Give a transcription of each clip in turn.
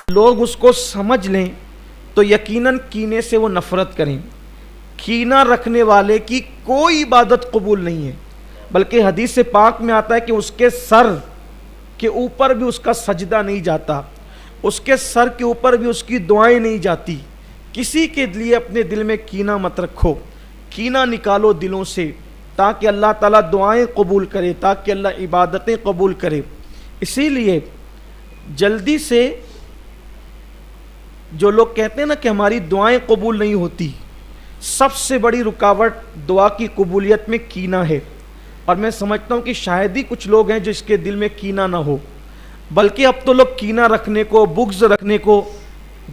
لوگ اس کو سمجھ لیں تو یقیناً کینے سے وہ نفرت کریں. کینہ رکھنے والے کی کوئی عبادت قبول نہیں ہے، بلکہ حدیث پاک میں آتا ہے کہ اس کے سر کے اوپر بھی اس کا سجدہ نہیں جاتا، اس کے سر کے اوپر بھی اس کی دعائیں نہیں جاتی. کسی کے لیے اپنے دل میں کینہ مت رکھو، کینہ نکالو دلوں سے تاکہ اللہ تعالیٰ دعائیں قبول کرے، تاکہ اللہ عبادتیں قبول کرے. اسی لیے جلدی سے جو لوگ کہتے ہیں نا کہ ہماری دعائیں قبول نہیں ہوتی، سب سے بڑی رکاوٹ دعا کی قبولیت میں کینہ ہے. اور میں سمجھتا ہوں کہ شاید ہی کچھ لوگ ہیں جس کے دل میں کینہ نہ ہو، بلکہ اب تو لوگ کینہ رکھنے کو، بغض رکھنے کو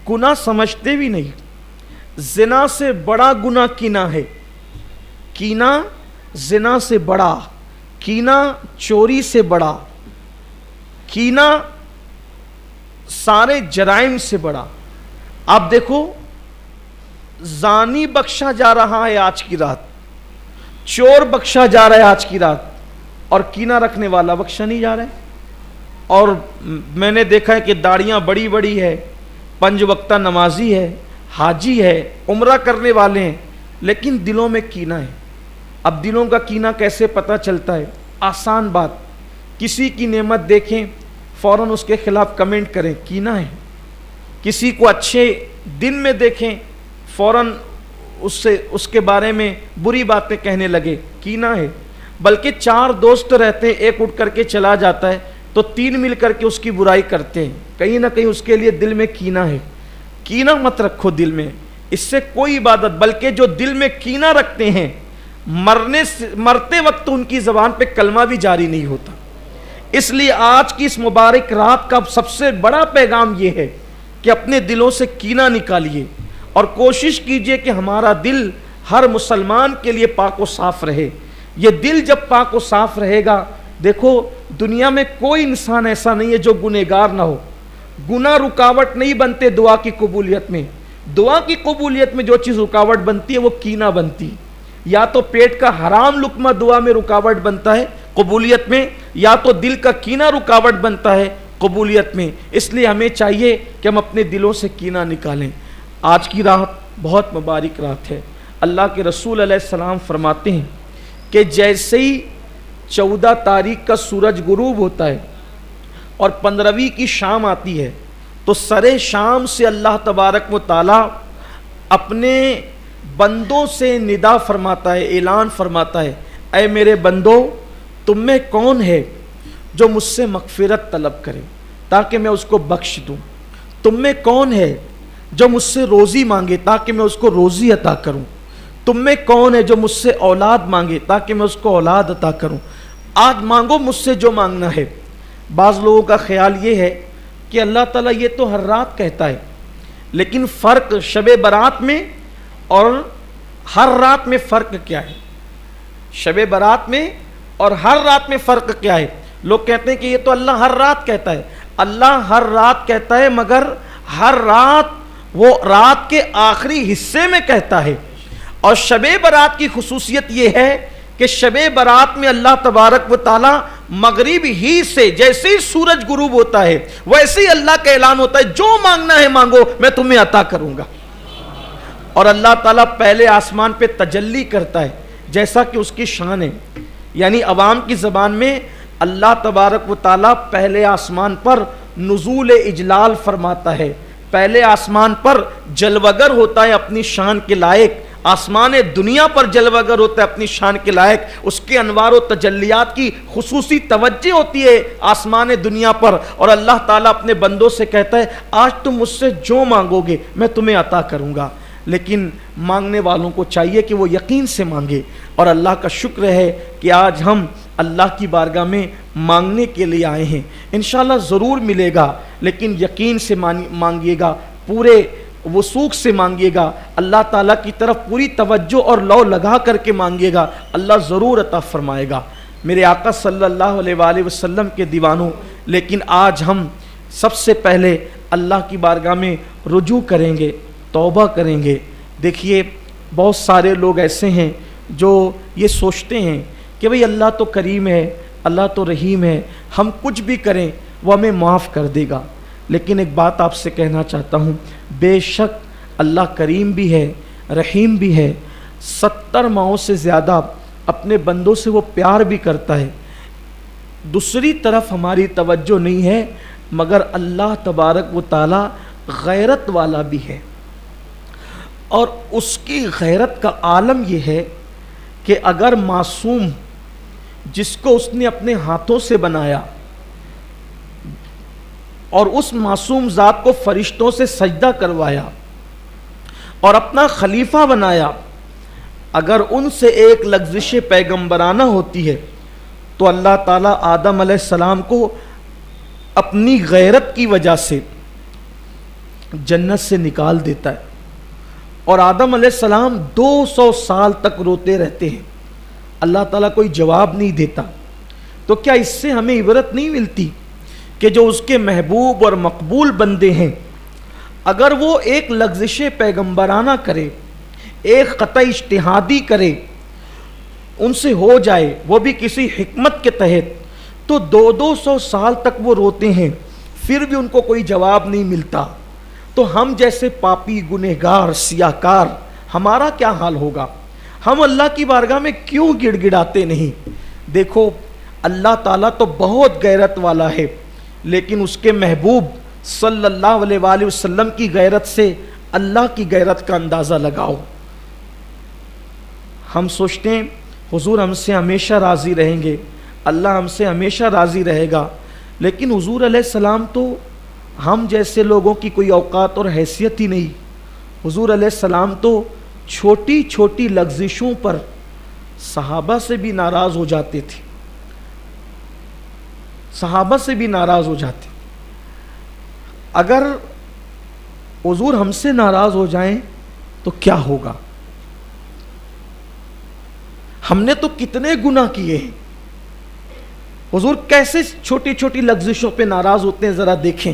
گناہ سمجھتے بھی نہیں. زنا سے بڑا گناہ کینہ ہے. کینہ زنا سے بڑا، کینہ چوری سے بڑا، کینہ سارے جرائم سے بڑا. آپ دیکھو، زانی بخشا جا رہا ہے آج کی رات، چور بخشا جا رہا ہے آج کی رات، اور کینہ رکھنے والا بخشا نہیں جا رہا ہے. اور میں نے دیکھا ہے کہ داڑیاں بڑی بڑی ہے، 5 وقتہ نمازی ہے، حاجی ہے، عمرہ کرنے والے ہیں، لیکن دلوں میں کینہ ہے. اب دلوں کا کینہ کیسے پتہ چلتا ہے؟ آسان بات، کسی کی نعمت دیکھیں فوراً اس کے خلاف کمنٹ کریں، کینہ ہے. کسی کو اچھے دن میں دیکھیں فوراً اس کے بارے میں بری باتیں کہنے لگے، کینہ ہے. بلکہ 4 دوست رہتے ہیں، ایک اٹھ کر کے چلا جاتا ہے تو 3 مل کر کے اس کی برائی کرتے ہیں، کہیں نہ کہیں اس کے لیے دل میں کینہ ہے. کینہ مت رکھو دل میں، اس سے کوئی عبادت، بلکہ جو دل میں کینہ رکھتے ہیں مرتے وقت ان کی زبان پہ کلمہ بھی جاری نہیں ہوتا. اس لیے آج کی اس مبارک رات کا سب سے بڑا پیغام یہ ہے کہ اپنے دلوں سے کینہ نکالیے اور کوشش کیجئے کہ ہمارا دل ہر مسلمان کے لیے پاک و صاف رہے. یہ دل جب پاک و صاف رہے گا، دیکھو دنیا میں کوئی انسان ایسا نہیں ہے جو گنہگار نہ ہو. گناہ رکاوٹ نہیں بنتے دعا کی قبولیت میں. دعا کی قبولیت میں جو چیز رکاوٹ بنتی ہے وہ کینہ بنتی. یا تو پیٹ کا حرام لقمہ دعا میں رکاوٹ بنتا ہے قبولیت میں، یا تو دل کا کینہ رکاوٹ بنتا ہے قبولیت میں. اس لیے ہمیں چاہیے کہ ہم اپنے دلوں سے کینہ نکالیں. آج کی رات بہت مبارک رات ہے. اللہ کے رسول علیہ السلام فرماتے ہیں کہ جیسے ہی 14 تاریخ کا سورج غروب ہوتا ہے اور 15ویں کی شام آتی ہے تو سرے شام سے اللہ تبارک و تعالی اپنے بندوں سے ندا فرماتا ہے، اعلان فرماتا ہے، اے میرے بندو، تم میں کون ہے جو مجھ سے مغفرت طلب کرے تاکہ میں اس کو بخش دوں؟ تم میں کون ہے جو مجھ سے روزی مانگے تاکہ میں اس کو روزی عطا کروں؟ تم میں کون ہے جو مجھ سے اولاد مانگے تاکہ میں اس کو اولاد عطا کروں؟ آج مانگو مجھ سے جو مانگنا ہے. بعض لوگوں کا خیال یہ ہے کہ اللہ تعالیٰ یہ تو ہر رات کہتا ہے، لیکن فرق شب برات میں اور ہر رات میں فرق کیا ہے؟ شب برات میں اور ہر رات میں فرق کیا ہے؟ لوگ کہتے ہیں کہ یہ تو اللہ ہر رات کہتا ہے. اللہ ہر رات کہتا ہے، مگر ہر رات وہ رات کے آخری حصے میں کہتا ہے. اور شب برات کی خصوصیت یہ ہے کہ شب برات میں اللہ تبارک و تعالی مغرب ہی سے جیسے ہی سورج غروب ہوتا ہے ویسے ہی اللہ کا اعلان ہوتا ہے، جو مانگنا ہے مانگو میں تمہیں عطا کروں گا. اور اللہ تعالیٰ پہلے آسمان پہ تجلی کرتا ہے جیسا کہ اس کی شان ہے. یعنی عوام کی زبان میں اللہ تبارک و تعالیٰ پہلے آسمان پر نزول اجلال فرماتا ہے، پہلے آسمان پر جلوگر ہوتا ہے اپنی شان کے لائق، آسمان دنیا پر جلوگر ہوتا ہے اپنی شان کے لائق. اس کے انوار و تجلیات کی خصوصی توجہ ہوتی ہے آسمان دنیا پر، اور اللہ تعالیٰ اپنے بندوں سے کہتا ہے آج تم مجھ سے جو مانگو گے میں تمہیں عطا کروں گا. لیکن مانگنے والوں کو چاہیے کہ وہ یقین سے مانگے. اور اللہ کا شکر ہے کہ آج ہم اللہ کی بارگاہ میں مانگنے کے لیے آئے ہیں. انشاءاللہ ضرور ملے گا، لیکن یقین سے مانگیے گا، پورے وثوق سے مانگیے گا، اللہ تعالیٰ کی طرف پوری توجہ اور لو لگا کر کے مانگیے گا، اللہ ضرور عطا فرمائے گا. میرے آقا صلی اللہ علیہ وآلہ وسلم کے دیوانوں، لیکن آج ہم سب سے پہلے اللہ کی بارگاہ میں رجوع کریں گے، توبہ کریں گے. دیکھیے بہت سارے لوگ ایسے ہیں جو یہ سوچتے ہیں کہ بھئی اللہ تو کریم ہے، اللہ تو رحیم ہے، ہم کچھ بھی کریں وہ ہمیں معاف کر دے گا. لیکن ایک بات آپ سے کہنا چاہتا ہوں، بے شک اللہ کریم بھی ہے، رحیم بھی ہے، 70 ماؤں سے زیادہ اپنے بندوں سے وہ پیار بھی کرتا ہے۔ دوسری طرف ہماری توجہ نہیں ہے، مگر اللہ تبارک و تعالی غیرت والا بھی ہے، اور اس کی غیرت کا عالم یہ ہے کہ اگر معصوم جس کو اس نے اپنے ہاتھوں سے بنایا اور اس معصوم ذات کو فرشتوں سے سجدہ کروایا اور اپنا خلیفہ بنایا، اگر ان سے ایک لغزش پیغمبرانہ ہوتی ہے تو اللہ تعالیٰ آدم علیہ السلام کو اپنی غیرت کی وجہ سے جنت سے نکال دیتا ہے، اور آدم علیہ السلام 200 سال تک روتے رہتے ہیں، اللہ تعالیٰ کوئی جواب نہیں دیتا۔ تو کیا اس سے ہمیں عبرت نہیں ملتی کہ جو اس کے محبوب اور مقبول بندے ہیں، اگر وہ ایک لغزش پیغمبرانہ کرے، ایک قطع اجتہادی کرے، ان سے ہو جائے، وہ بھی کسی حکمت کے تحت، تو 200 سال تک وہ روتے ہیں، پھر بھی ان کو کوئی جواب نہیں ملتا، تو ہم جیسے پاپی گنہگار سیاہکار ہمارا کیا حال ہوگا؟ ہم اللہ کی بارگاہ میں کیوں گڑ گڑاتے نہیں؟ دیکھو اللہ تعالیٰ تو بہت غیرت والا ہے، لیکن اس کے محبوب صلی اللہ علیہ وآلہ وسلم کی غیرت سے اللہ کی غیرت کا اندازہ لگاؤ۔ ہم سوچتے ہیں حضور ہم سے ہمیشہ راضی رہیں گے، اللہ ہم سے ہمیشہ راضی رہے گا، لیکن حضور علیہ السلام تو ہم جیسے لوگوں کی کوئی اوقات اور حیثیت ہی نہیں۔ حضور علیہ السلام تو چھوٹی چھوٹی لغزشوں پر صحابہ سے بھی ناراض ہو جاتے تھے، صحابہ سے بھی ناراض ہو جاتے۔ اگر حضور ہم سے ناراض ہو جائیں تو کیا ہوگا؟ ہم نے تو کتنے گناہ کیے ہیں، حضور کیسے چھوٹی چھوٹی لغزشوں پہ ناراض ہوتے ہیں، ذرا دیکھیں۔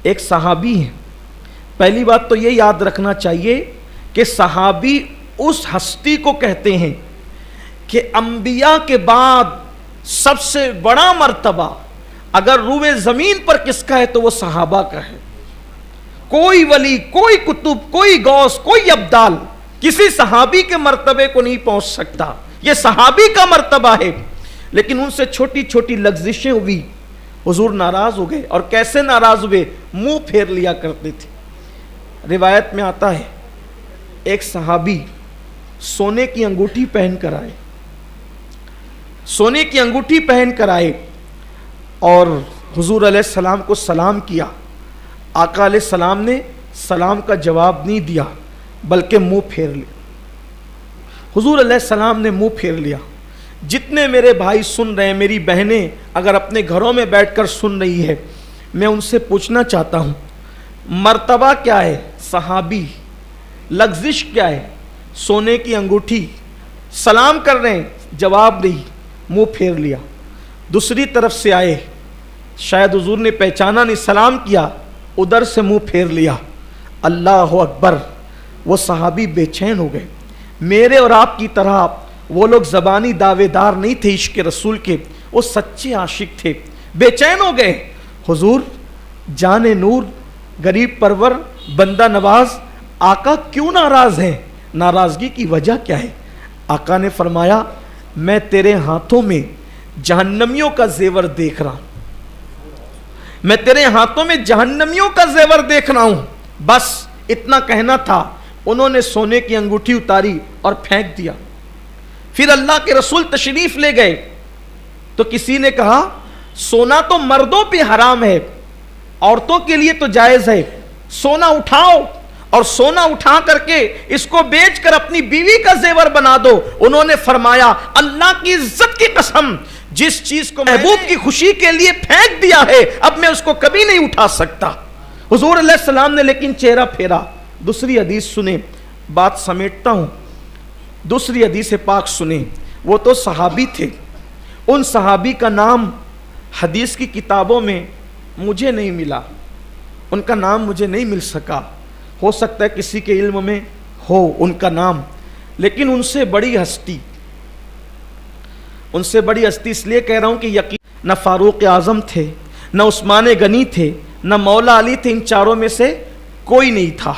ایک صحابی ہیں، پہلی بات تو یہ یاد رکھنا چاہیے کہ صحابی اس ہستی کو کہتے ہیں کہ انبیاء کے بعد سب سے بڑا مرتبہ اگر روئے زمین پر کس کا ہے تو وہ صحابہ کا ہے۔ کوئی ولی، کوئی کتب، کوئی غوث، کوئی ابدال کسی صحابی کے مرتبے کو نہیں پہنچ سکتا، یہ صحابی کا مرتبہ ہے۔ لیکن ان سے چھوٹی چھوٹی لغزشیں ہوئی، حضور ناراض ہو گئے، اور کیسے ناراض ہوئے؟ منہ پھیر لیا کرتے تھے۔ روایت میں آتا ہے ایک صحابی سونے کی انگوٹھی پہن کر آئے، سونے کی انگوٹھی پہن کر آئے اور حضور علیہ السلام کو سلام کیا۔ آقا علیہ السلام نے سلام کا جواب نہیں دیا بلکہ منہ پھیر لیا۔ حضور علیہ السلام نے منہ پھیر لیا۔ جتنے میرے بھائی سن رہے ہیں، میری بہنیں اگر اپنے گھروں میں بیٹھ کر سن رہی ہے، میں ان سے پوچھنا چاہتا ہوں مرتبہ کیا ہے؟ صحابی۔ لغزش کیا ہے؟ سونے کی انگوٹھی۔ سلام کر رہے ہیں، جواب نہیں، منہ پھیر لیا۔ دوسری طرف سے آئے، شاید حضور نے پہچانا نہیں، سلام کیا، ادھر سے منہ پھیر لیا۔ اللہ اکبر! وہ صحابی بے چین ہو گئے۔ میرے اور آپ کی طرح وہ لوگ زبانی دعوے دار نہیں تھے عشق رسول کے، وہ سچے عاشق تھے، بے چین ہو گئے۔ حضور جان نور، غریب پرور، بندہ نواز، آقا کیوں ناراض ہیں؟ ناراضگی کی وجہ کیا ہے؟ آقا نے فرمایا میں تیرے ہاتھوں میں جہنمیوں کا زیور دیکھ رہا ہوں، میں تیرے ہاتھوں میں جہنمیوں کا زیور دیکھ رہا ہوں۔ بس اتنا کہنا تھا، انہوں نے سونے کی انگوٹھی اتاری اور پھینک دیا۔ پھر اللہ کے رسول تشریف لے گئے تو کسی نے کہا سونا تو مردوں پہ حرام ہے، عورتوں کے لیے تو جائز ہے، سونا اٹھاؤ اور سونا اٹھا کر کے اس کو بیچ کر اپنی بیوی کا زیور بنا دو۔ انہوں نے فرمایا اللہ کی عزت کی قسم، جس چیز کو محبوب کی خوشی کے لیے پھینک دیا ہے اب میں اس کو کبھی نہیں اٹھا سکتا۔ حضور علیہ السلام نے لیکن چہرہ پھیرا۔ دوسری حدیث سنیں، بات سمیٹتا ہوں، دوسری حدیث پاک سنیں۔ وہ تو صحابی تھے، ان صحابی کا نام حدیث کی کتابوں میں مجھے نہیں ملا، ان کا نام مجھے نہیں مل سکا، ہو سکتا ہے کسی کے علم میں ہو ان کا نام، لیکن ان سے بڑی ہستی، ان سے بڑی ہستی اس لیے کہہ رہا ہوں کہ یقین نہ فاروق اعظم تھے، نہ عثمان غنی تھے، न मौला अली थे, इन चारों में से कोई नहीं था।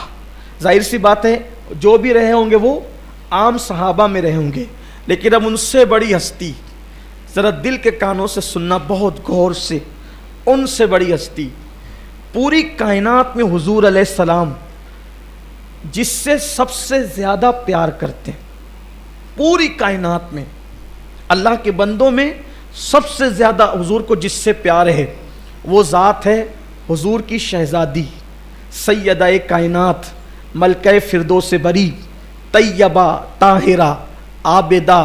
जाहिर सी बात है जो भी रहे होंगे वो आम सहाबा में रहे होंगे, लेकिन अब उनसे बड़ी हस्ती, ज़रा दिल के कानों से सुनना बहुत गौर से, उनसे बड़ी हस्ती पूरी कायनात में हुजूर अलैहिस्सलाम जिससे सबसे ज़्यादा प्यार करते हैं, पूरी कायनात में अल्लाह के बंदों में सबसे ज़्यादा हुजूर को जिससे प्यार है वो ज़ात है हुजूर की शहज़ादी सैयदा कायनात मलके फिरदौस बरी तैयबा ताहिरा आबिदा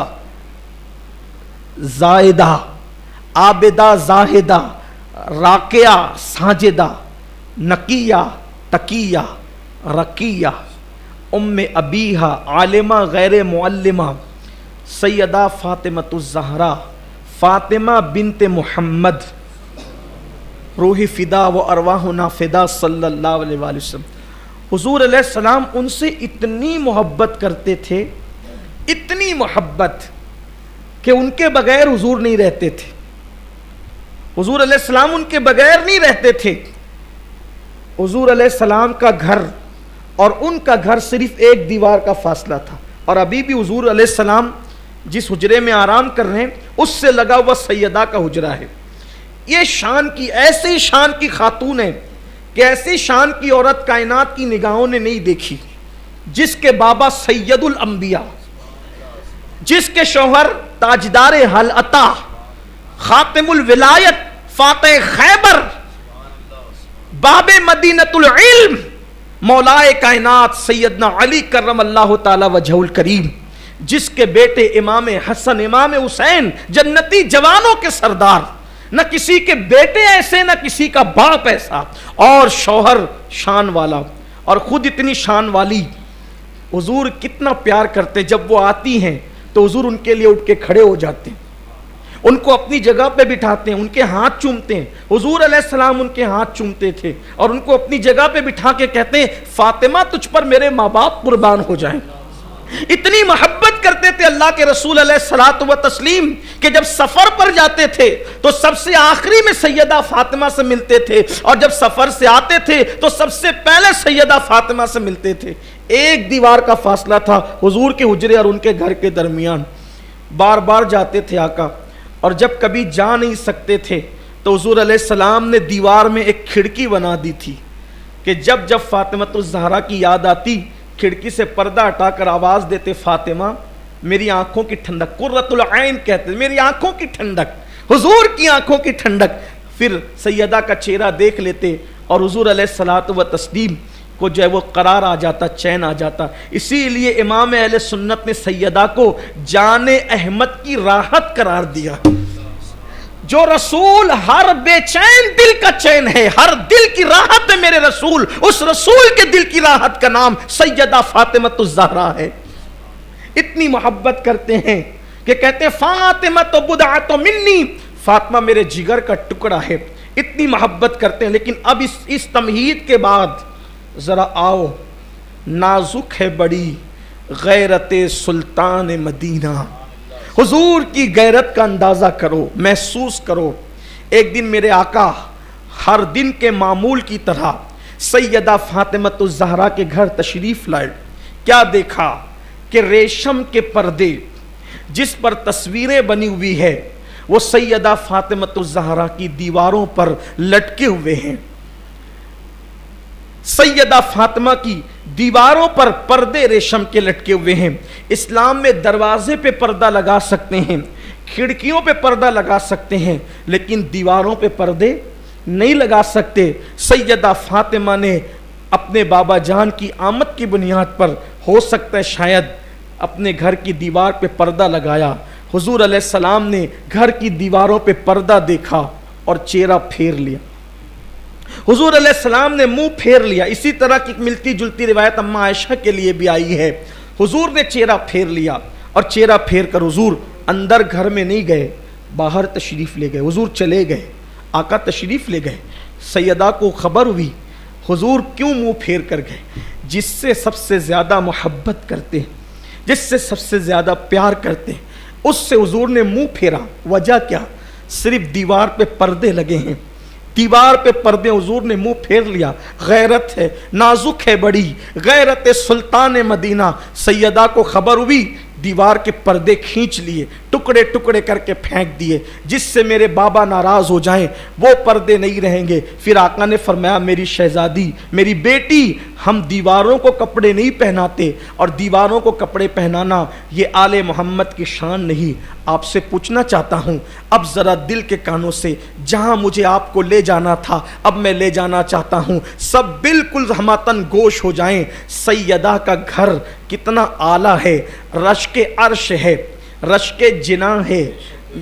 जाहिदा, आबिदा जाहिदा, राकिया साजिदा, नकिया तकिया रकिया, उम्मे अबीहा आलिमा गैर मुअल्लिमा, सैयदा फातिमतुज़ ज़हरा फातिमा बिनते मुहम्मद, रूही फ़िदा व अरवाहुना फ़िदा सल्लल्लाहु अलैहि वसल्लम। हुजूर अलैहिस्सलाम उनसे इतनी मोहब्बत करते थे, इतनी मोहब्बत कि उनके बगैर हुजूर नहीं रहते थे। हुजूर अलैहिस्सलाम उनके बगैर नहीं रहते थे। हुजूर अलैहिस्सलाम का घर और उनका घर सिर्फ एक दीवार का फासला था, और अभी भी हुजूर अलैहिस्सलाम जिस हुजरे में आराम कर रहे हैं उससे लगा हुआ सैयदा का हुजरा है। ये शान की, ऐसी शान की खातून है कि ऐसी शान की औरत कायनात की निगाहों ने नहीं देखी, जिसके बाबा सैयदुल अंबिया, जिसके शौहर ताजदार हल अता खातिमुल विलायत फाते खैबर बाबे मदीनतुल इल्म मौलाए कायनात सैयदना अली करमल्लाहु ताला वजहुल करीम, जिसके बेटे इमाम हसन इमाम हुसैन जन्नती जवानों के सरदार, न किसी के बेटे ऐसे न किसी का बाप ऐसा, और शौहर शान वाला और खुद इतनी शान वाली। हुजूर कितना प्यार करते, जब वो आती हैं तो हुजूर उनके लिए उठ के खड़े हो जाते हैं, उनको अपनी जगह पे बिठाते हैं, उनके हाथ चूमते हैं। हुजूर अलैहिस्सलाम उनके हाथ चूमते थे और उनको अपनी जगह पे बिठा के कहते हैं फातिमा तुझ पर मेरे माँ बाप कुर्बान हो जाएं। इतनी मोहब्बत करते थे अल्लाह के रसूल अलैहिस्सलातु व तस्लीम कि जब सफर पर जाते थे तो सबसे आखिरी में सैयदा फातिमा से मिलते थे, और जब सफर से आते थे तो सबसे पहले सैयदा फातिमा से मिलते थे। एक दीवार का फासला था हुजूर के हुजरे और उनके घर के दरमियान। बार बार जाते थे आका, और जब कभी जा नहीं सकते थे तो हुजूर अलैहिस्सलाम ने दीवार में एक खिड़की बना दी थी कि जब जब फातिमतुज़ ज़हरा की याद आती खिड़की से पर्दा हटाकर आवाज़ देते फातिमा मेरी आंखों की ठंडक, कुर्रतुल ऐन कहते, मेरी आंखों की ठंडक, हुजूर की आंखों की ठंडक। फिर सैयदा का चेहरा देख लेते और हुजूर अलैहिस्सलातु व तस्लीम को जो है वो करार आ जाता, चैन आ जाता। इसीलिए इमाम अहले सुन्नत ने सैयदा को जाने अहमद की राहत करार दिया। जो रसूल हर बेचैन दिल का चैन है, हर दिल की राहत है मेरे रसूल, उस रसूल के दिल की राहत का नाम सैयदा फातिमतुज़ ज़हरा है। इतनी मोहब्बत करते हैं कि कहते हैं फातिमा तो बुदा तो मिन्नी, फातिमा मेरे जिगर का टुकड़ा है। इतनी मोहब्बत करते हैं। लेकिन अब इस तमहीद के बाद जरा आओ, नाजुक है बड़ी गैरते सुल्तान मदीना, हुजूर की गैरत का अंदाज़ा करो, महसूस करो। एक दिन मेरे आका हर दिन के मामूल की तरह सैयदा फातिमतुज़ ज़हरा के घर तशरीफ़ लाए। क्या देखा कि रेशम के पर्दे जिस पर तस्वीरें बनी हुई है वो सैयदा फातिमतुज़ ज़हरा की दीवारों पर लटके हुए हैं। सैयदा फातिमा की दीवारों पर पर्दे रेशम के लटके हुए हैं। इस्लाम में दरवाजे पे पर्दा लगा सकते हैं, खिड़कियों पे पर्दा लगा सकते हैं, लेकिन दीवारों पे पर्दे नहीं लगा सकते। सैयदा फातिमा ने अपने बाबा जान की आमद की बुनियाद पर हो सकता है शायद अपने घर की दीवार पे पर्दा लगाया। हुजूर अलैहिस्सलाम ने घर की दीवारों पे पर्दा देखा और चेहरा फेर लिया। हुजूर अलैहिस्सलाम ने मुंह फेर लिया। इसी तरह की मिलती जुलती रिवायत अम्मा आयशा के लिए भी आई है। हुजूर ने चेहरा फेर लिया और चेहरा फेर कर हुजूर अंदर घर में नहीं गए, बाहर तशरीफ़ ले गए। हुजूर चले गए, आका तशरीफ़ ले गए। सैयदा को खबर हुई, हुजूर क्यों मुंह फेर कर गए? जिससे सबसे ज़्यादा मोहब्बत करते हैं, जिससे सबसे ज़्यादा प्यार करते हैं, उससे हुजूर ने मुंह फेरा। वजह क्या? सिर्फ दीवार पे पर्दे लगे हैं, दीवार पे पर्दे, हुजूर ने मुंह फेर लिया, गैरत है, नाजुक है बड़ी, गैरत सुल्तान मदीना। सैयदा को खबर हुई, दीवार के पर्दे खींच लिए, टुकड़े टुकड़े करके फेंक दिए, जिससे मेरे बाबा नाराज हो जाएं, वो पर्दे नहीं रहेंगे। फिर आका ने फरमाया, मेरी शहजादी, मेरी बेटी, हम दीवारों को कपड़े नहीं पहनाते, और दीवारों को कपड़े पहनाना ये आले मोहम्मद की शान नहीं। आपसे पूछना चाहता हूँ, अब ज़रा दिल के कानों से, जहाँ मुझे आपको ले जाना था अब मैं ले जाना चाहता हूँ, सब बिल्कुल हमातन गोश हो जाएं। सैयदा का घर कितना आला है, रश के अर्श है, रश के जिना है,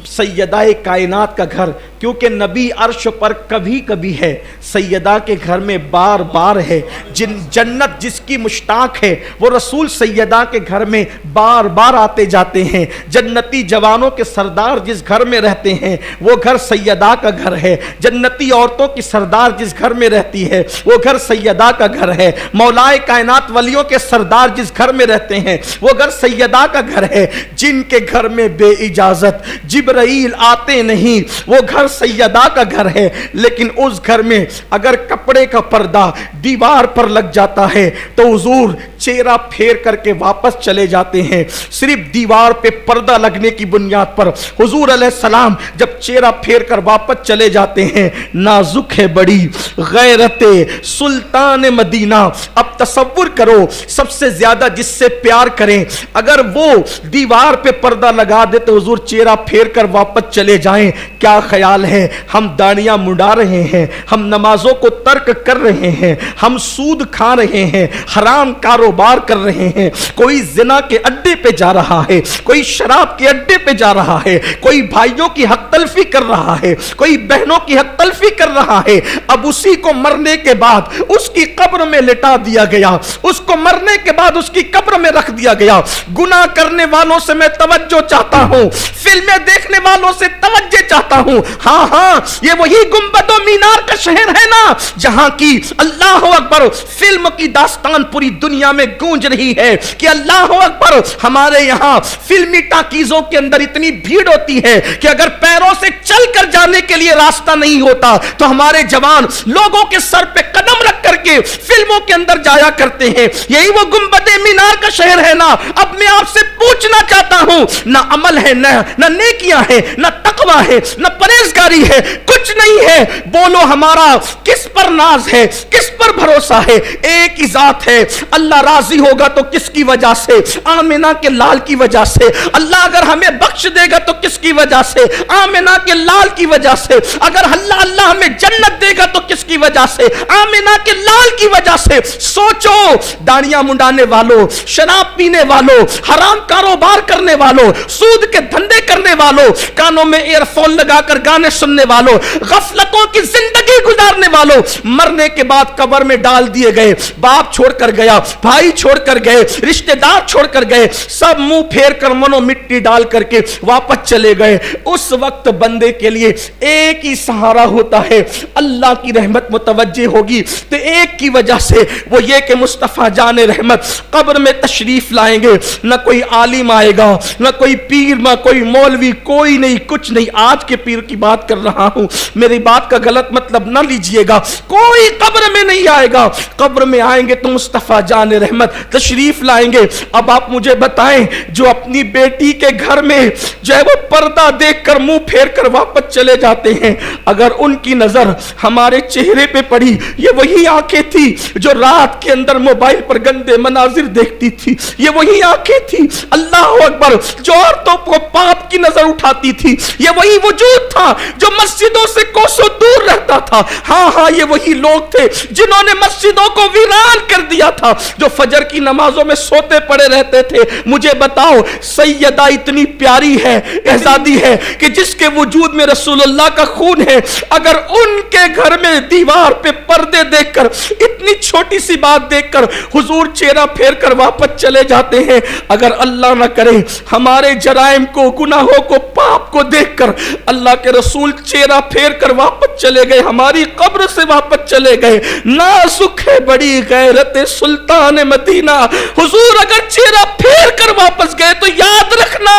सैयदा कायनात का घर, क्योंकि नबी अर्श पर कभी कभी है, सैयदा के घर में बार बार है। जन्नत जिसकी मुश्ताक है वो रसूल सैयदा के घर में बार बार आते जाते हैं। जन्नती जवानों के सरदार जिस घर में रहते हैं वो घर सैयदा का घर है। जन्नती औरतों की सरदार जिस घर में रहती है वो घर सैयदा का घर है। मौलाए कायनात वलियों के सरदार जिस घर में रहते हैं वो घर सैयदा का घर है। जिनके घर में बे इजाजत जिब्राइल आते नहीं वो घर सैयदा का घर है। लेकिन उस घर में अगर कपड़े का पर्दा दीवार पर लग जाता है तो हुजूर चेहरा फेर करके वापस चले जाते हैं। सिर्फ दीवार पे पर्दा लगने की बुनियाद पर हुजूर अलैहिस्सलाम जब चेहरा फेर कर वापस चले जाते हैं, नाजुक है बड़ी, गैरते सुल्तान मदीना। अब तसव्वुर करो, सबसे ज्यादा जिससे प्यार करें अगर वो दीवार पे पर्दा लगा दे तो हुजूर चेहरा फेर कर वापस चले जाएं, क्या ख्याल है? हम दाढ़ियां मुंडा रहे हैं, हम नमाजों को तर्क कर रहे हैं, हम सूद खा रहे हैं, हराम कारोबार कर रहे हैं, कोई जिना के अड्डे पे जा रहा है, कोई शराब के अड्डे पे जा रहा है, कोई भाइयों की हक तलफी कर रहा है, कोई बहनों की हक तलफी कर रहा है। अब उसी को मरने के बाद उसकी कब्र में लिटा दिया गया, उसको मरने के बाद उसकी कब्र में रख दिया गया। गुनाह करने वालों से मैं तवज्जो चाहता हूं, फिल्में देखने वालों से तवज्जो चाहता हूं। हाँ हाँ, ये वही गुंबदो मीनार का शहर है ना जहां की अल्लाह अकबर फिल्म की दास्तान पूरी दुनिया में गूंज रही है कि अल्लाह अकबर। हमारे यहां फिल्मी टाकीजों के अंदर इतनी भीड़ होती है कि अगर पैरों से चलकर जाने के लिए रास्ता नहीं होता तो हमारे जवान लोगों के सर पे कदम रख करके फिल्मों के अंदर जाया करते हैं। यही वो गुंबदे मीनार का शहर है ना। अब मैं आपसे पूछना चाहता हूं, ना अमल है, ना नेकियां है, ना तकवा है, ना परहेजगारी है, कुछ नहीं है। बोलो हमारा किस पर नाज है, किस पर भरोसा है? एक ही जात है। अल्लाह राजी होगा तो किसकी वजह से? आमिना के लाल की वजह से। अल्लाह अगर हमें बख्श देगा तो किसकी वजह से? आमिना के लाल की वजह से। अगर अल्लाह हमें जन्नत देगा तो किसकी वजह से? आमिना के लाल की वजह से। सोचो, दाढ़ियां मुंडाने वालों, शराब पीने वालों, हराम कारोबार करने वालों, सूद के धंधे करने वालों, कानों में ईयरफोन लगाकर गाने सुनने वालों, गफलतों की जिंदगी गुजारने वालों, मरने के बाद कब्र में डाल दिए गए। बाप छोड़कर गया, भाई छोड़कर गए, रिश्तेदार छोड़कर गए, सब मुंह फेर कर मनो मिट्टी डाल करके वापस चले गए। उस वक्त बंदे के लिए एक ही सहारा होता है, अल्लाह की रहमत मुतवज्जे होगी तो एक की वजह से वो ये कि मुस्तफा जान रहमत कब्र में तशरीफ लाएंगे। न कोई आलिम आएगा, न कोई पीर, न कोई मौलवी, कोई नहीं, कुछ नहीं। आज के पीर की बात कर रहा हूं, मेरी बात का गलत मतलब ना लीजिएगा। कोई कब्र में नहीं आएगा, कब्र में आएंगे तो मुस्तफा जान रहमत तशरीफ लाएंगे। अब आप मुझे बताएं, जो अपनी बेटी के घर में जो है वो पर्दा देखकर मुंह फेर कर वापस चले जाते हैं, अगर उनकी नजर हमारे चेहरे पे पड़ी, ये वही आंखें थी जो रात के अंदर मोबाइल पर गंदे मनाजिर देखती थी, ये वही आंखें थी अल्लाह अकबर जो औरतों को पाप की नजर उठाती थी, ये वही वजूद था जो मस्जिदों से कोसों दूर रहता था। हाँ हाँ, ये वही लोग थे जिन्होंने मस्जिदों को वीरान कर दिया था, जो फजर की नमाजों में सोते पड़े रहते थे। मुझे बताओ, सैयदा इतनी प्यारी है, एजादी है कि जिसके वजूद में रसूलुल्लाह का खून है, अगर उनके घर में दीवार पे पर्दे देखकर, इतनी छोटी सी बात देखकर हुजूर चेहरा फेर कर वापस चले जाते हैं, अगर अल्लाह ना करे हमारे जराइम को, गुनाहों को, पाप को देखकर अल्लाह के रसूल चेहरा फेर कर वापस चले गए, हमारी कब्र से वापस चले गए, नाजुक है बड़ी गैरत सुल्तान मदीना। हुजूर अगर चेहरा फेर कर वापस गए तो याद रखना,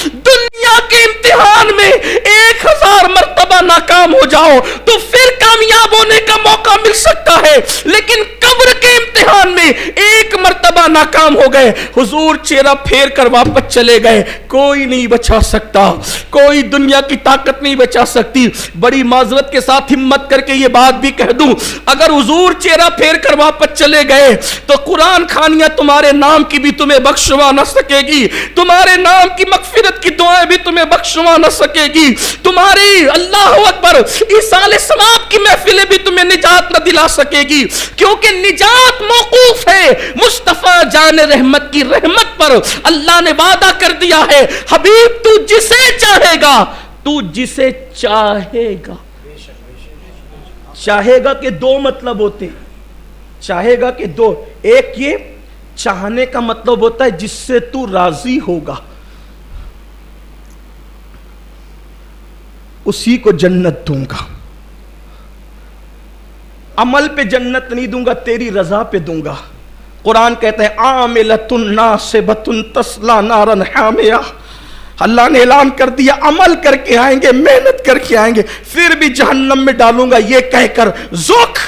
दुनिया के इम्तिहान में 1000 मर्तबा नाकाम हो जाओ तो پھر کامیاب ہونے کا موقع مل سکتا ہے، لیکن قبر کے امتحان میں ایک مرتبہ ناکام ہو گئے، حضور چہرہ پھیر کر واپس چلے گئے، کوئی نہیں بچا سکتا، کوئی دنیا کی طاقت نہیں بچا سکتی۔ بڑی معذرت کے ساتھ ہمت کر کے یہ بات بھی کہہ دوں، اگر حضور چہرہ پھیر کر واپس چلے گئے تو قرآن خوانیاں تمہارے نام کی بھی تمہیں بخشوا نہ سکے گی، تمہارے نام کی مغفرت کی دعائیں بھی تمہیں بخشوا نہ سکے گی، تمہاری اللہ اکبر ایصال ثواب کی محفلیں بھی تمہیں نجات نہ دلا سکے گی، کیونکہ نجات موقوف ہے مصطفیٰ جان رحمت کی رحمت پر۔ اللہ نے وعدہ کر دیا ہے، حبیب تو جسے چاہے گا، تو جسے چاہے گا۔ چاہے گا کہ دو مطلب ہوتے ہیں، چاہے گا کہ دو، ایک یہ چاہنے کا مطلب ہوتا ہے جس سے تو راضی ہوگا، اسی کو جنت دوں گا، عمل پہ جنت نہیں دوں گا، تیری رضا پہ دوں گا۔ قرآن کہتا ہے عاملۃ ناصبۃ تصلی نارا حامیہ، اللہ نے اعلان کر دیا عمل کر کے آئیں گے، محنت کر کے آئیں گے، پھر بھی جہنم میں ڈالوں گا، یہ کہہ کر ذوق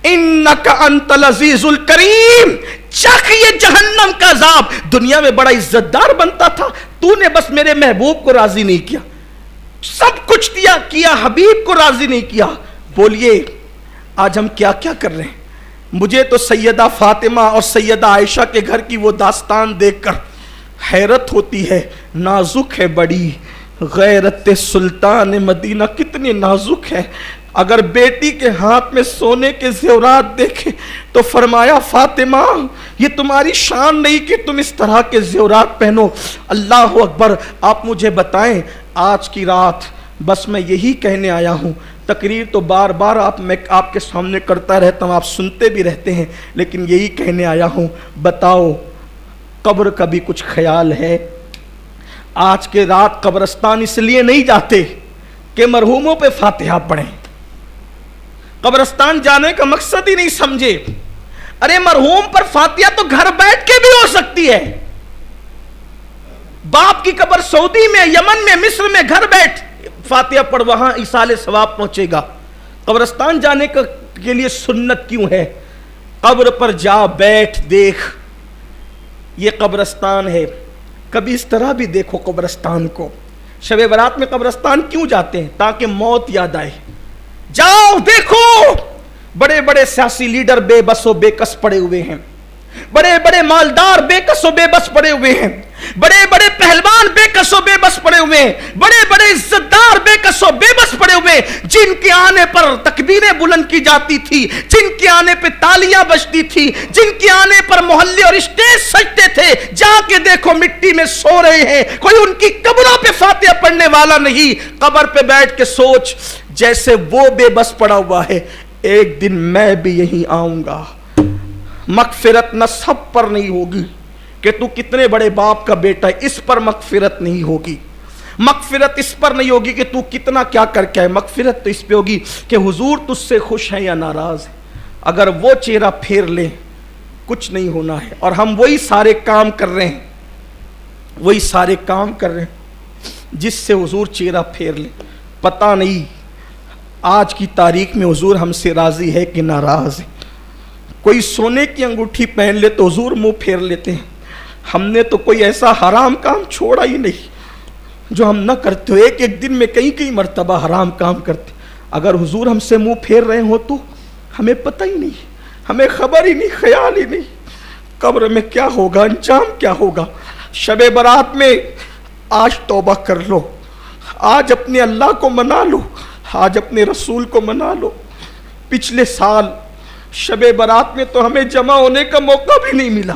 انک انت العزیز الکریم، چکھ یہ جہنم کا عذاب۔ دنیا میں بڑا عزت دار بنتا تھا، تو نے بس میرے محبوب کو راضی نہیں کیا، سب کچھ دیا کیا، حبیب کو راضی نہیں کیا۔ بولیے آج ہم کیا کیا کر رہے ہیں؟ مجھے تو سیدہ فاطمہ اور سیدہ عائشہ کے گھر کی وہ داستان دیکھ کر حیرت ہوتی ہے، نازک ہے بڑی غیرت سلطان مدینہ، کتنی نازک ہے۔ اگر بیٹی کے ہاتھ میں سونے کے زیورات دیکھیں تو فرمایا فاطمہ یہ تمہاری شان نہیں کہ تم اس طرح کے زیورات پہنو۔ اللہ اکبر۔ آپ مجھے بتائیں آج کی رات بس میں یہی کہنے آیا ہوں، تقریر تو بار بار میں آپ کے سامنے کرتا رہتا ہوں، آپ سنتے بھی رہتے ہیں، لیکن یہی کہنے آیا ہوں، بتاؤ قبر کا بھی کچھ خیال ہے؟ آج کے رات قبرستان اس لیے نہیں جاتے کہ مرحوموں پہ فاتحہ پڑھیں، قبرستان جانے کا مقصد ہی نہیں سمجھے۔ ارے مرحوم پر فاتحہ تو گھر بیٹھ کے بھی ہو سکتی ہے، باپ کی قبر سعودی میں، یمن میں، مصر میں، گھر بیٹھ فاتحہ پڑھ، وہاں ایصال ثواب پہنچے گا۔ قبرستان جانے کے لیے سنت کیوں ہے؟ قبر پر جا بیٹھ، دیکھ یہ قبرستان ہے، کبھی اس طرح بھی دیکھو قبرستان کو۔ شب برات میں قبرستان کیوں جاتے ہیں؟ تاکہ موت یاد آئے۔ جاؤ دیکھو بڑے بڑے سیاسی لیڈر بے بس و بے کس پڑے ہوئے ہیں، بڑے بڑے مالدار بے کس و بے بس پڑے ہوئے ہیں، بڑے بڑے پہلوان بے کس و بے بس پڑے ہوئے ہیں، بڑے بڑے عزت دار بے کس و بے بس پڑے ہوئے ہیں، جن کے آنے پر تکبیریں بلند کی جاتی تھی، جن کے آنے پہ تالیاں بجتی تھی، جن کے آنے پر محلے اور اسٹیج سجتے تھے، جا کے دیکھو مٹی میں سو رہے ہیں، کوئی ان کی قبروں پہ فاتحہ پڑھنے والا نہیں۔ قبر پہ بیٹھ کے سوچ، جیسے وہ بے بس پڑا ہوا ہے، ایک دن میں بھی یہیں آؤں گا۔ مغفرت نہ سب پر نہیں ہوگی کہ تو کتنے بڑے باپ کا بیٹا ہے، اس پر مغفرت نہیں ہوگی۔ مغفرت اس پر نہیں ہوگی کہ تو کتنا کیا کر کے ہے، مغفرت تو اس پہ ہوگی کہ حضور تجھ سے خوش ہے یا ناراض ہے۔ اگر وہ چہرہ پھیر لے کچھ نہیں ہونا ہے، اور ہم وہی سارے کام کر رہے ہیں، وہی سارے کام کر رہے ہیں جس سے حضور چہرہ پھیر لے۔ پتہ نہیں آج کی تاریخ میں حضور ہم سے راضی ہے کہ ناراض ہے۔ کوئی سونے کی انگوٹھی پہن لے تو حضور منہ پھیر لیتے ہیں۔ ہم نے تو کوئی ایسا حرام کام چھوڑا ہی نہیں جو ہم نہ کرتے ہو، ایک ایک دن میں کئی مرتبہ حرام کام کرتے۔ اگر حضور ہم سے منہ پھیر رہے ہو تو ہمیں پتہ ہی نہیں، ہمیں خبر ہی نہیں، خیال ہی نہیں قبر میں کیا ہوگا، انجام کیا ہوگا۔ شب برات میں آج توبہ کر لو، آج اپنے اللہ کو منا لو، آج اپنے رسول کو منا لو۔ پچھلے سال شب برات میں تو ہمیں جمع ہونے کا موقع بھی نہیں ملا،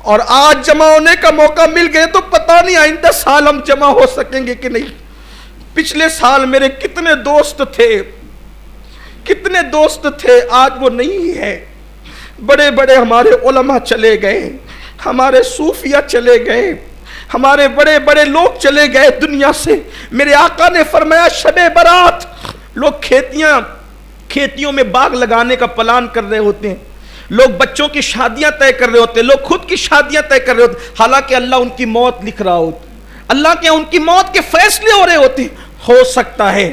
اور آج جمع ہونے کا موقع مل گئے تو پتہ نہیں آئندہ سال ہم جمع ہو سکیں گے کہ نہیں۔ پچھلے سال میرے کتنے دوست تھے، آج وہ نہیں ہے۔ بڑے بڑے ہمارے علماء چلے گئے، ہمارے صوفیہ چلے گئے، ہمارے بڑے بڑے لوگ چلے گئے دنیا سے۔ میرے آقا نے فرمایا شب برات لوگ کھیتیوں میں باغ لگانے کا پلان کر رہے ہوتے ہیں، لوگ بچوں کی شادیاں طے کر رہے ہوتے ہیں، لوگ خود کی شادیاں طے کر رہے ہوتے ہیں، حالانکہ اللہ ان کی موت لکھ رہا ہوتا، اللہ کے ان کی موت کے فیصلے ہو رہے ہوتے ہیں۔ ہو سکتا ہے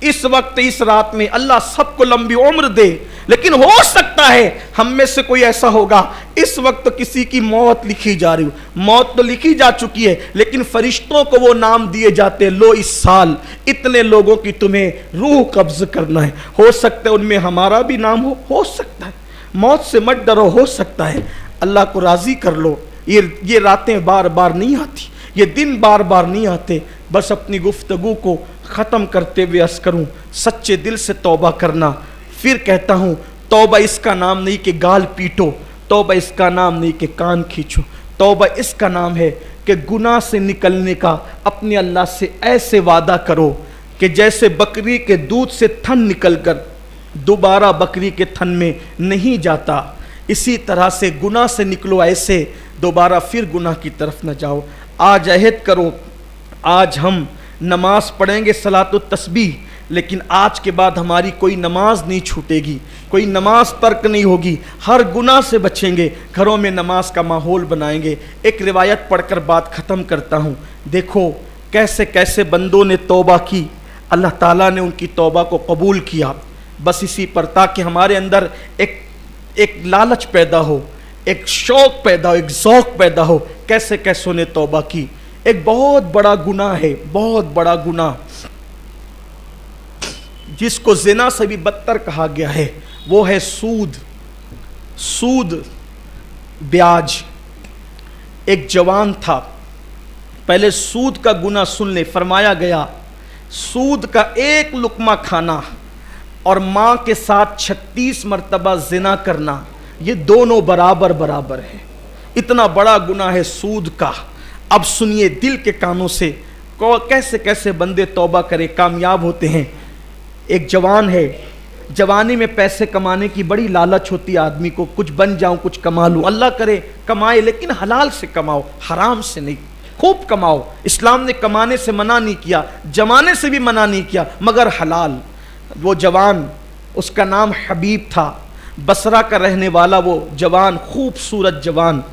इस वक्त इस रात में अल्लाह सबको लंबी उम्र दे, लेकिन हो सकता है हम में से कोई ऐसा होगा इस वक्त किसी की मौत लिखी जा रही हो, मौत तो लिखी जा चुकी है लेकिन फरिश्तों को वो नाम दिए जाते, लो इस साल इतने लोगों की तुम्हें रूह कब्ज करना है। हो सकता है उनमें हमारा भी नाम हो सकता है। मौत से मत डरो, हो सकता है अल्लाह को राजी कर लो। ये रातें बार बार नहीं आती, ये दिन बार बार नहीं आते। बस अपनी गुफ्तगू को ख़त्म करते हुए अर्ज़ करूँ, सच्चे दिल से तौबा करना। फिर कहता हूँ, तौबा इसका नाम नहीं कि गाल पीटो, तौबा इसका नाम नहीं कि कान खींचो, तौबा इसका नाम है कि गुनाह से निकलने का अपने अल्लाह से ऐसे वादा करो कि जैसे बकरी के दूध से थन निकलकर दोबारा बकरी के थन में नहीं जाता, इसी तरह से गुनाह से निकलो, ऐसे दोबारा फिर गुनाह की तरफ न जाओ। आज अहद करो, आज हम नमाज पढ़ेंगे सलातुत तस्बीह, लेकिन आज के बाद हमारी कोई नमाज नहीं छूटेगी, कोई नमाज तर्क नहीं होगी, हर गुनाह से बचेंगे, घरों में नमाज का माहौल बनाएंगे। एक रिवायत पढ़कर बात ख़त्म करता हूँ। देखो कैसे कैसे बंदों ने तौबा की, अल्लाह ताला ने उनकी तौबा को कबूल किया। बस इसी पर ताकि हमारे अंदर एक लालच पैदा हो, एक शौक़ पैदा हो, एक ज़ौक़ पैदा हो। कैसे कैसों ने तौबा की। एक बहुत बड़ा गुनाह है, बहुत बड़ा गुनाह जिसको ज़िना से भी बदतर कहा गया है, वो है सूद, ब्याज। एक जवान था, पहले सूद का गुनाह सुन ले। फरमाया गया सूद का एक लुकमा खाना और माँ के साथ 36 मरतबा ज़िना करना, ये दोनों बराबर बराबर है। इतना बड़ा गुनाह है सूद का। अब सुनिए दिल के कानों से, कैसे कैसे बंदे तौबा करें, कामयाब होते हैं। एक जवान है, जवानी में पैसे कमाने की बड़ी लालच होती है आदमी को, कुछ बन जाऊं, कुछ कमा लूं। अल्लाह करे कमाए, लेकिन हलाल से कमाओ, हराम से नहीं। खूब कमाओ, इस्लाम ने कमाने से मना नहीं किया, जमाने से भी मना नहीं किया, मगर हलाल। वो जवान, उसका नाम हबीब था, बसरा का रहने वाला वो जवान, खूबसूरत जवान,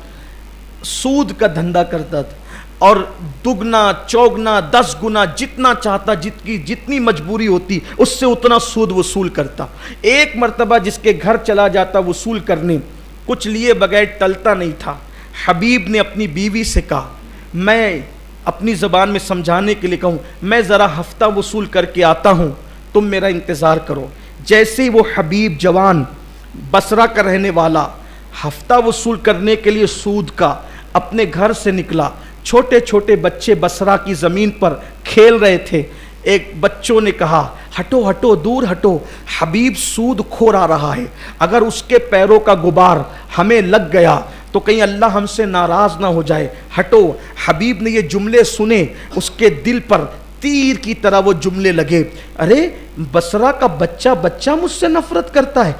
सूद का धंधा करता था और दुगना चौगना 10 गुना जितना चाहता, जितनी मजबूरी होती उससे उतना सूद वसूल करता। एक मर्तबा जिसके घर चला जाता वसूल करने, कुछ लिए बगैर टलता नहीं था। हबीब ने अपनी बीवी से कहा, मैं अपनी ज़बान में समझाने के लिए कहूँ, मैं ज़रा हफ्ता वसूल करके आता हूँ, तुम मेरा इंतज़ार करो। जैसे ही वो हबीब जवान, बसरा का रहने वाला, हफ्ता वसूल करने के लिए सूद का अपने घर से निकला, छोटे छोटे बच्चे बसरा की ज़मीन पर खेल रहे थे। एक बच्चों ने कहा, हटो हटो, दूर हटो, हबीब सूद खोर आ रहा है, अगर उसके पैरों का गुबार हमें लग गया तो कहीं अल्लाह हमसे नाराज़ ना हो जाए, हटो। हबीब ने ये जुमले सुने, उसके दिल पर तीर की तरह वो जुमले लगे, अरे बसरा का बच्चा मुझसे नफरत करता है,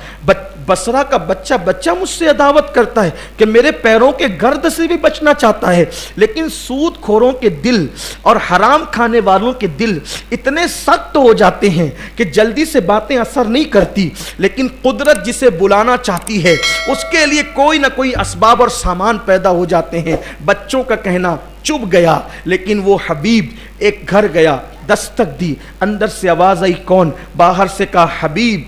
बसरा का बच्चा मुझसे अदावत करता है कि मेरे पैरों के गर्द से भी बचना चाहता है। लेकिन सूद खोरों के दिल और हराम खाने वालों के दिल इतने सख्त हो जाते हैं कि जल्दी से बातें असर नहीं करती, लेकिन कुदरत जिसे बुलाना चाहती है उसके लिए कोई ना कोई असबाब और सामान पैदा हो जाते हैं। बच्चों का कहना चुभ गया, लेकिन वो हबीब एक घर गया, दस्तक दी, अंदर से आवाज़ आई, कौन? बाहर से कहा हबीब।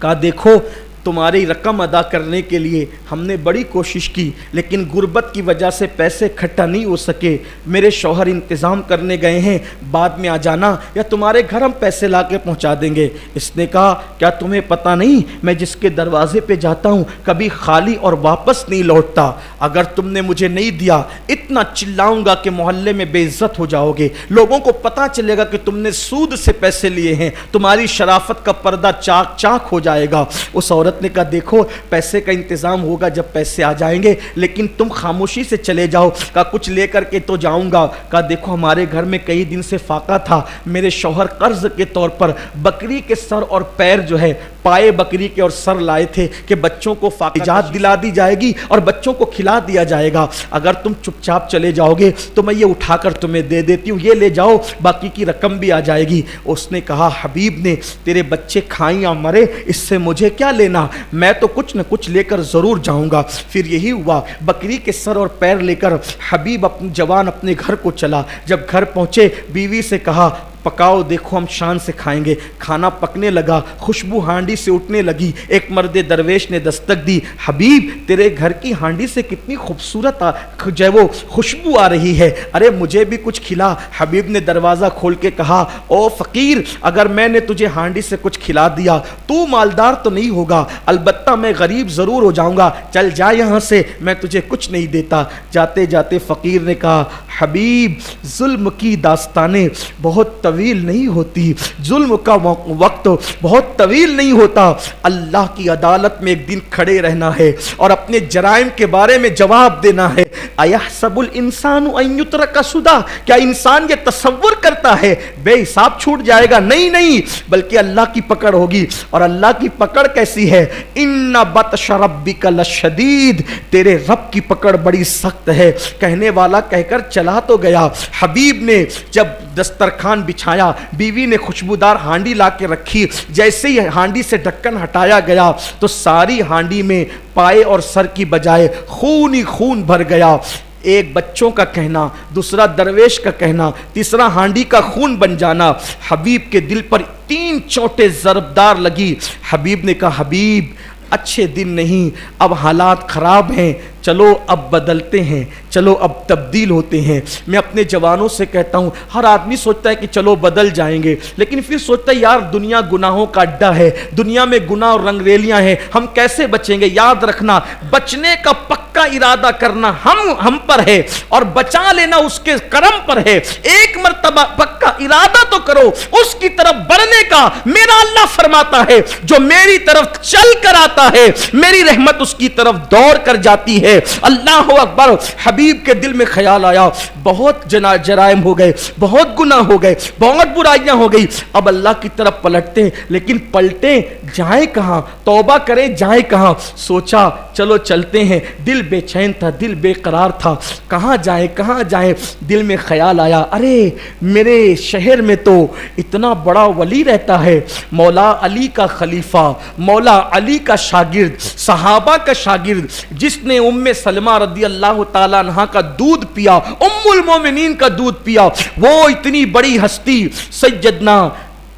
कहा देखो तुम्हारी रकम अदा करने के लिए हमने बड़ी कोशिश की, लेकिन गुर्बत की वजह से पैसे इकट्ठा नहीं हो सके, मेरे शौहर इंतज़ाम करने गए हैं, बाद में आ जाना या तुम्हारे घर हम पैसे ला के पहुँचा देंगे। इसने कहा क्या तुम्हें पता नहीं, मैं जिसके दरवाजे पे जाता हूँ कभी खाली और वापस नहीं लौटता, अगर तुमने मुझे नहीं दिया इतना चिल्लाऊंगा कि मोहल्ले में बेइज्जत हो जाओगे, लोगों को पता चलेगा कि तुमने सूद से पैसे लिए हैं, तुम्हारी शराफत का पर्दा चाक चाक हो जाएगा। उस औरत ने कहा देखो पैसे का इंतजाम होगा जब पैसे आ जाएंगे, लेकिन तुम खामोशी से चले जाओ। कहा कुछ लेकर के तो जाऊंगा। कहा देखो हमारे घर में कई दिन से फाका था, मेरे शौहर कर्ज के तौर पर बकरी के सर और पैर जो है, पाए बकरी के और सर लाए थे कि बच्चों को फाकिजात दिला दी जाएगी और बच्चों को खिला दिया जाएगा, अगर तुम चुपचाप चले जाओगे तो मैं ये उठाकर तुम्हें दे देती हूँ, ये ले जाओ, बाकी की रकम भी आ जाएगी। उसने कहा हबीब ने तेरे बच्चे खाएं या मरे इससे मुझे क्या लेना, मैं तो कुछ न कुछ लेकर ज़रूर जाऊंगा। फिर यही हुआ, बकरी के सर और पैर लेकर हबीब जवान अपने घर को चला। जब घर पहुँचे बीवी से कहा पकाओ, देखो हम शान से खाएंगे। खाना पकने लगा, खुशबू हांडी से उठने लगी। एक मर्द दरवेश ने दस्तक दी, हबीब तेरे घर की हांडी से कितनी खूबसूरत जो है वो खुशबू आ रही है, अरे मुझे भी कुछ खिला। हबीब ने दरवाज़ा खोल के कहा, ओ फ़कीर, अगर मैंने तुझे हांडी से कुछ खिला दिया तू मालदार तो नहीं होगा, अलबत्ता मैं गरीब ज़रूर हो जाऊँगा, चल जा यहाँ से, मैं तुझे कुछ नहीं देता। जाते जाते फ़कीर ने कहा, हबीब जुल्म की दास्तानें बहुत तवील नहीं होती, जुल्म का वक्त बहुत तवील नहीं होता। अल्लाह की अदालत में एक दिन खड़े रहना है और अपने जराइम के बारे में जवाब देना है। अयहसबुल इंसानु अन युत्रका सुदा, क्या इंसान ये तसव्वुर करता है बेहिसाब छूट जाएगा? नहीं नहीं, बल्कि अल्लाह की पकड़ होगी। और अल्लाह की पकड़ कैसी है? इन्ना बतश रब्बिका लशदीद, तेरे रब की पकड़ बड़ी सख्त है। कहने वाला कहकर चला तो गया। हबीब ने जब दस्तरखान बिछाया, बीवी ने खुशबूदार हांडी ला के रखी, जैसे ही हांडी से ढक्कन हटाया गया तो सारी हांडी में पाए और सर की बजाय खून ही खून भर गया। एक बच्चों का कहना, दूसरा दरवेश का कहना, तीसरा हांडी का खून बन जाना। हबीब के दिल पर 3 चोटें ज़रबदार लगी। हबीब ने कहा, हबीब अच्छे दिन नहीं, अब हालात ख़राब हैं, चलो अब बदलते हैं, चलो अब तब्दील होते हैं। मैं अपने जवानों से कहता हूँ, हर आदमी सोचता है कि चलो बदल जाएंगे, लेकिन फिर सोचता है यार दुनिया गुनाहों का अड्डा है, दुनिया में गुनाह और रंगरेलियाँ हैं, हम कैसे बचेंगे? याद रखना, बचने का पक्का इरादा करना हम पर है और बचा लेना उसके करम पर है। एक मर्तबा पक्का इरादा तो करो उसकी तरफ बढ़ने का। मेरा अल्लाह फरमाता है, जो मेरी तरफ चल कर आता है मेरी रहमत उसकी तरफ दौड़ कर जाती है। अल्लाह अकबर। हबीब के दिल में ख्याल आया, बहुत जराइम हो गए, बहुत गुनाह हो गए, बहुत बुराइयां हो गई, अब अल्लाह की तरफ पलटते हैं, लेकिन पलटे जाए कहां, तौबा करें जाए कहां? सोचा चलो चलते हैं। दिल बेचैन था, दिल बेकरार था, कहां जाए कहां जाए? दिल में ख्याल आया, अरे मेरे शहर में तो इतना बड़ा वली रहता है, मौला अली का खलीफा, मौला अली का शागिर्द, सहाबा का शागिर्द, जिसने उम्मे सलमा रदी अल्लाह ताला अन्हा का दूध पिया, उम्मुल मोमिनीन का दूध पिया, वो इतनी बड़ी हस्ती सैयदना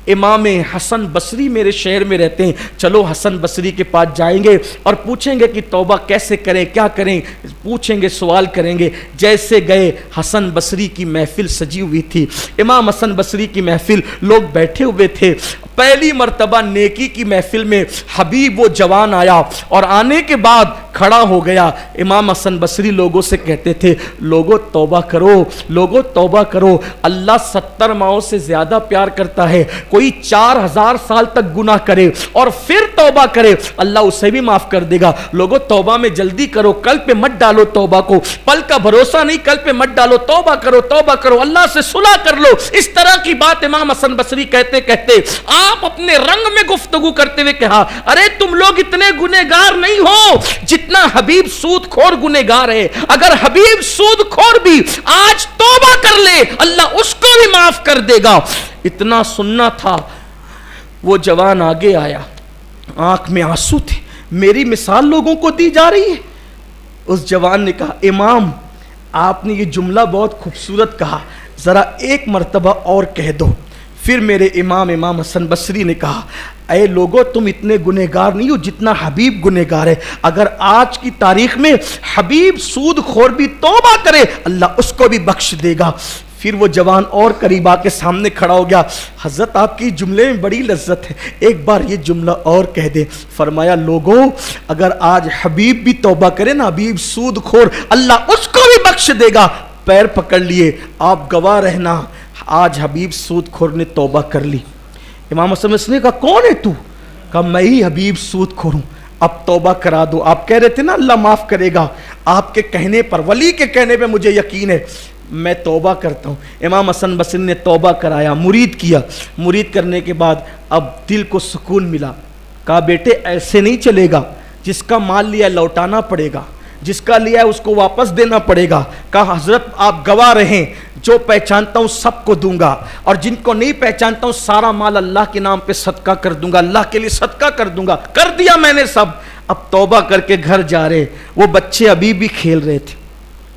इमाम हसन बसरी मेरे शहर में रहते हैं, चलो हसन बसरी के पास जाएंगे और पूछेंगे कि तौबा कैसे करें, क्या करें, पूछेंगे, सवाल करेंगे। जैसे गए, हसन बसरी की महफिल सजी हुई थी, इमाम हसन बसरी की महफिल, लोग बैठे हुए थे। पहली मर्तबा नेकी की महफिल में हबीब वो जवान आया और आने के बाद खड़ा हो गया। इमाम हसन बसरी लोगों से कहते थे, लोगों तौबा करो, लोगों तौबा करो, अल्लाह 70 माओं से ज्यादा प्यार करता है। कोई 4000 साल तक गुनाह करे और फिर तौबा करे, अल्लाह उसे भी माफ कर देगा। लोगों तौबा में जल्दी करो, कल पे मत डालो तौबा को, पल का भरोसा नहीं, कल पे मत डालो, तौबा करो, तौबा करो, अल्लाह से सुलह कर लो। इस तरह की बात इमाम हसन बसरी कहते कहते आप अपने रंग में गुफ्तगू करते हुए कहा, अरे तुम लोग इतने गुनेगार नहीं हो जितना हबीब सूदखोर गुनेगार है। अगर हबीब सूदखोर भी आज तौबा कर ले, अल्लाह उसको भी माफ कर देगा। इतना सुनना था। वो जवान आगे आया, आंख में आंसू थे, मेरी मिसाल लोगों को दी जा रही है। उस जवान ने कहा, इमाम आपने ये जुमला बहुत खूबसूरत कहा, जरा एक मर्तबा और कह दो। फिर मेरे इमाम हसन बसरी ने कहा, ऐ लोगो तुम इतने गुनहगार नहीं हो जितना हबीब गुनहगार है। अगर आज की तारीख में हबीब सूदखोर भी तौबा करे, अल्लाह उसको भी बख्श देगा। फिर वो जवान और करीब आके सामने खड़ा हो गया, हजरत आपकी जुमले में बड़ी लज्जत है, एक बार ये जुमला और कह दे। फरमाया, लोगों अगर आज हबीब भी तौबा करे ना, हबीब सूदखोर, अल्लाह उसको भी बख्श देगा। पैर पकड़ लिए, आप गवाह रहना, आज हबीब सूदखोर ने तौबा कर ली। इमाम हसन ने कहा, कौन है तू? कहा, मैं ही हबीब सूदखोर हूँ, अब तौबा करा दो। आप कह रहे थे ना अल्लाह माफ करेगा, आपके कहने पर, वली के कहने पे मुझे यकीन है, मैं तौबा करता हूँ। इमाम हसन बसरी ने तौबा कराया, मुरीद किया। मुरीद करने के बाद अब दिल को सुकून मिला। कहा, बेटे ऐसे नहीं चलेगा, जिसका माल लिया लौटाना पड़ेगा, जिसका लिया है उसको वापस देना पड़ेगा। कहा, हजरत आप गवाह रहें, जो पहचानता हूँ सबको दूंगा और जिनको नहीं पहचानता हूँ सारा माल अल्लाह के नाम पे सदका कर दूंगा, अल्लाह के लिए सदका कर दूंगा। कर दिया मैंने सब। अब तौबा करके घर जा रहे, वो बच्चे अभी भी खेल रहे थे,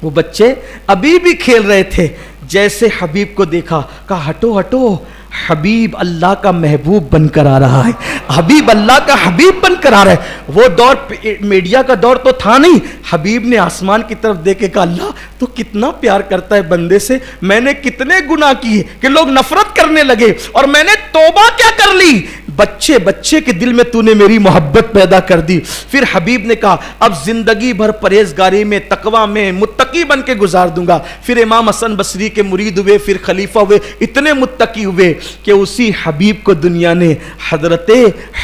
वो बच्चे अभी भी खेल रहे थे। जैसे हबीब को देखा, कहा, हटो हटो, حبیب اللہ کا محبوب بن کر آ رہا ہے، حبیب اللہ کا حبیب بن کر آ رہا ہے۔ وہ دور میڈیا کا دور تو تھا نہیں، حبیب نے آسمان کی طرف دیکھ کے کہا اللہ تو کتنا پیار کرتا ہے بندے سے، میں نے کتنے گناہ کیے کہ لوگ نفرت کرنے لگے اور میں نے توبہ کیا کر لی، بچے کے دل میں تو نے میری محبت پیدا کر دی۔ پھر حبیب نے کہا اب زندگی بھر پرہیزگاری میں، تقوی میں، متقی بن کے گزار دوں گا۔ پھر امام حسن بصری کے مرید ہوئے، پھر خلیفہ ہوئے، اتنے متقی ہوئے کہ اسی حبیب کو دنیا نے حضرت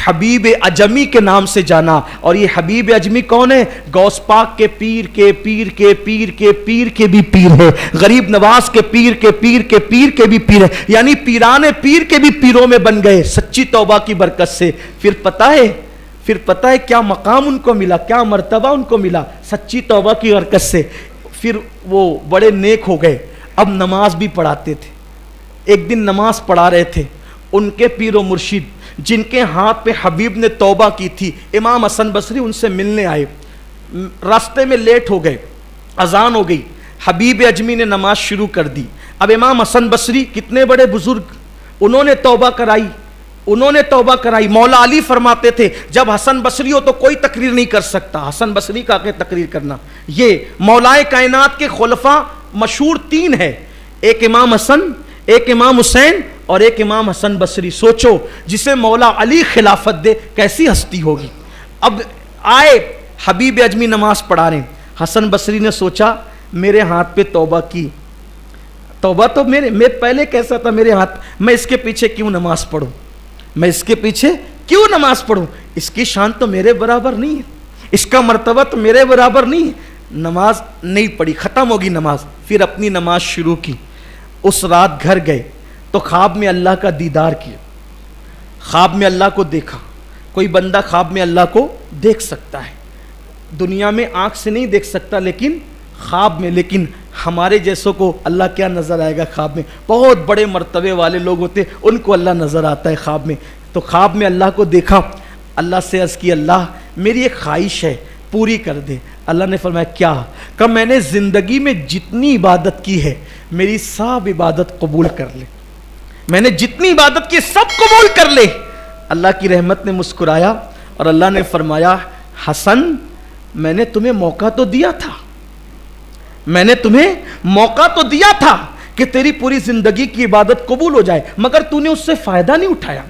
حبیب اجمی کے نام سے جانا۔ اور یہ حبیب اجمی کون ہے؟ غوث پاک کے پیر کے پیر کے پیر کے پیر کے بھی پیر ہے، غریب نواز کے پیر کے پیر کے پیر کے بھی پیر ہے، یعنی پیران پیر کے بھی پیروں میں بن گئے سچی توبہ کی برکت سے۔ پھر پتہ ہے کیا مقام ان کو ملا، کیا مرتبہ ان کو ملا سچی توبہ کی برکت سے۔ پھر وہ بڑے نیک ہو گئے، اب نماز بھی پڑھاتے تھے۔ ایک دن نماز پڑھا رہے تھے، ان کے پیر و مرشد جن کے ہاتھ پہ حبیب نے توبہ کی تھی، امام حسن بصری ان سے ملنے آئے، راستے میں لیٹ ہو گئے، اذان ہو گئی، حبیب اجمی نے نماز شروع کر دی۔ اب امام حسن بصری کتنے بڑے بزرگ، انہوں نے توبہ کرائی۔ مولا علی فرماتے تھے جب حسن بصری ہو تو کوئی تقریر نہیں کر سکتا، حسن بصری کا کہ تقریر کرنا۔ یہ مولائے کائنات کے خلفاء مشہور تین ہے، ایک امام حسن، ایک امام حسین اور ایک امام حسن بصری۔ سوچو جسے مولا علی خلافت دے کیسی ہستی ہوگی۔ اب آئے حبیب اجمی نماز پڑھا رہے ہیں، حسن بصری نے سوچا میرے ہاتھ پہ توبہ کی، توبہ تو میں پہلے کیسا تھا میرے ہاتھ، میں اس کے پیچھے کیوں نماز پڑھوں، میں اس کے پیچھے کیوں نماز پڑھوں، اس کی شان تو میرے برابر نہیں ہے، اس کا مرتبہ تو میرے برابر نہیں ہے۔ نماز نہیں پڑھی، ختم ہوگی نماز، پھر اپنی نماز شروع کی۔ اس رات گھر گئے تو خواب میں اللہ کا دیدار کیا، خواب میں اللہ کو دیکھا۔ کوئی بندہ خواب میں اللہ کو دیکھ سکتا ہے، دنیا میں آنکھ سے نہیں دیکھ سکتا لیکن خواب میں، لیکن ہمارے جیسوں کو اللہ کیا نظر آئے گا خواب میں؟ بہت بڑے مرتبے والے لوگ ہوتے ان کو اللہ نظر آتا ہے خواب میں۔ تو خواب میں اللہ کو دیکھا، اللہ سے عرض کی اللہ میری ایک خواہش ہے پوری کر دے۔ اللہ نے فرمایا کیا؟ کہ میں نے زندگی میں جتنی عبادت کی ہے میری سب عبادت قبول کر لے، میں نے جتنی عبادت کی سب قبول کر لے۔ اللہ کی رحمت نے مسکرایا اور اللہ نے فرمایا حسن میں نے تمہیں موقع تو دیا تھا، میں نے تمہیں موقع تو دیا تھا کہ تیری پوری زندگی کی عبادت قبول ہو جائے، مگر تو نے اس سے فائدہ نہیں اٹھایا،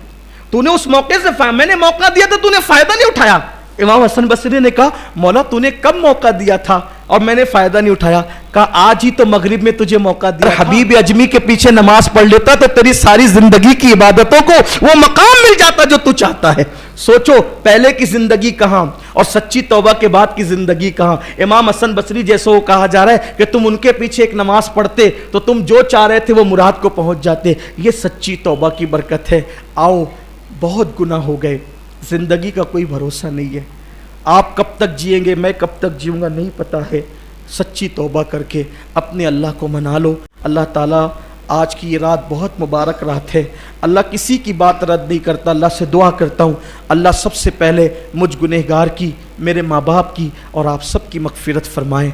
تو نے اس موقع سے میں نے موقع دیا تھا تو نے فائدہ نہیں اٹھایا۔ امام حسن بصری نے کہا مولا تو نے کب موقع دیا تھا اور میں نے فائدہ نہیں اٹھایا؟ کہا آج ہی تو مغرب میں تجھے موقع دیا، حبیب اجمی کے پیچھے نماز پڑھ لیتا تو تیری ساری زندگی کی عبادتوں کو وہ مقام مل جاتا جو تو چاہتا ہے۔ سوچو پہلے کی زندگی کہاں اور سچی توبہ کے بعد کی زندگی کہاں۔ امام حسن بصری جیسے وہ کہا جا رہا ہے کہ تم ان کے پیچھے ایک نماز پڑھتے تو تم جو چاہ رہے تھے وہ مراد کو پہنچ جاتے۔ یہ سچی توبہ کی برکت ہے۔ آؤ، بہت گناہ ہو گئے، زندگی کا کوئی بھروسہ نہیں ہے، آپ کب تک جئیں گے، میں کب تک جیوں گا نہیں پتا ہے۔ سچی توبہ کر کے اپنے اللہ کو منا لو۔ اللہ تعالیٰ آج کی یہ رات بہت مبارک رات ہے، اللہ کسی کی بات رد نہیں کرتا۔ اللہ سے دعا کرتا ہوں اللہ سب سے پہلے مجھ گنہگار کی، میرے ماں باپ کی اور آپ سب کی مغفرت فرمائیں۔